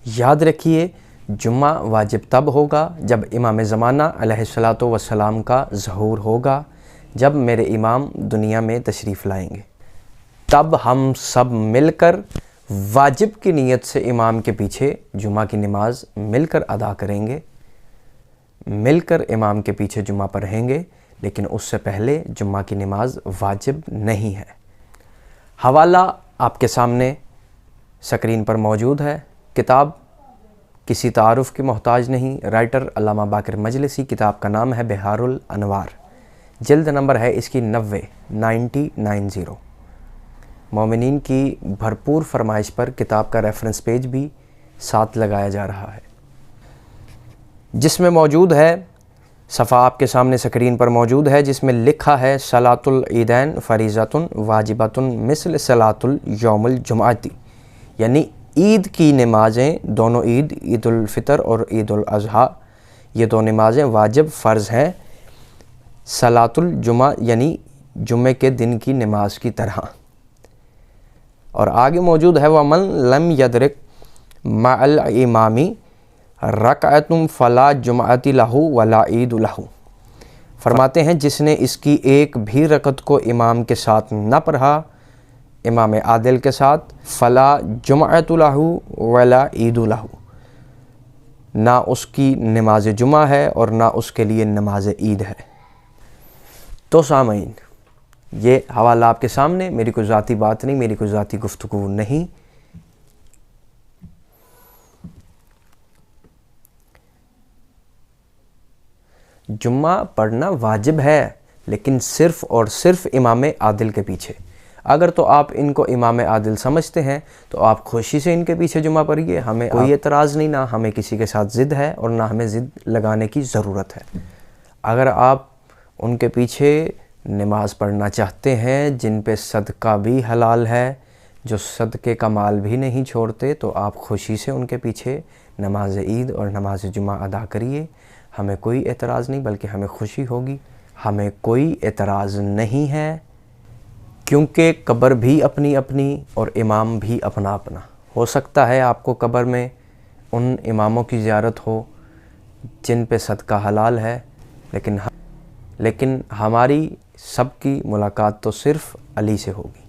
یاد رکھیے جمعہ واجب تب ہوگا جب امام زمانہ علیہ الصلاۃ والسلام کا ظہور ہوگا، جب میرے امام دنیا میں تشریف لائیں گے، تب ہم سب مل کر واجب کی نیت سے امام کے پیچھے جمعہ کی نماز مل کر ادا کریں گے، مل کر امام کے پیچھے جمعہ پڑھیں گے، لیکن اس سے پہلے جمعہ کی نماز واجب نہیں ہے۔ حوالہ آپ کے سامنے سکرین پر موجود ہے۔ کتاب کسی تعارف کی محتاج نہیں، رائٹر علامہ باقر مجلسی، کتاب کا نام ہے بہار الانوار، جلد نمبر ہے اس کی 90 مومنین کی بھرپور فرمائش پر کتاب کا ریفرنس پیج بھی ساتھ لگایا جا رہا ہے، جس میں موجود ہے، صفحہ آپ کے سامنے سکرین پر موجود ہے، جس میں لکھا ہے صلاۃ العیدین فریضۃ واجبۃ مثل صلاۃ الیوم الجمعۃ، یعنی عید کی نمازیں، دونوں عید، عید الفطر اور عید الاضحیٰ، یہ دو نمازیں واجب فرض ہیں صلاۃ الجمعہ یعنی جمعے کے دن کی نماز کی طرح۔ اور آگے موجود ہے وَمَن لَمْ يَدْرِكْ مَعَ الْإِمَامِ رَكْعَةٌ فَلَا جُمْعَةَ لَهُ وَلَا عِيدُ لَهُ، فرماتے ہیں جس نے اس کی ایک بھی رکعت کو امام کے ساتھ نہ پڑھا، امام عادل کے ساتھ، فلا جمعۃ لہ ولا عید لہ، نہ اس کی نماز جمعہ ہے اور نہ اس کے لیے نماز عید ہے۔ تو سامعین، یہ حوالہ آپ کے سامنے، میری کوئی ذاتی بات نہیں، میری کوئی ذاتی گفتگو نہیں۔ جمعہ پڑھنا واجب ہے، لیکن صرف اور صرف امام عادل کے پیچھے۔ اگر تو آپ ان کو امام عادل سمجھتے ہیں تو آپ خوشی سے ان کے پیچھے جمعہ پڑھیے، ہمیں کوئی اعتراض نہیں، نہ ہمیں کسی کے ساتھ ضد ہے اور نہ ہمیں ضد لگانے کی ضرورت ہے۔ اگر آپ ان کے پیچھے نماز پڑھنا چاہتے ہیں جن پہ صدقہ بھی حلال ہے، جو صدقے کا مال بھی نہیں چھوڑتے، تو آپ خوشی سے ان کے پیچھے نماز عید اور نماز جمعہ ادا کریے، ہمیں کوئی اعتراض نہیں، بلکہ ہمیں خوشی ہوگی، ہمیں کوئی اعتراض نہیں ہے، کیونکہ قبر بھی اپنی اپنی اور امام بھی اپنا اپنا۔ ہو سکتا ہے آپ کو قبر میں ان اماموں کی زیارت ہو جن پہ صدقہ حلال ہے، لیکن ہماری سب کی ملاقات تو صرف علی سے ہوگی۔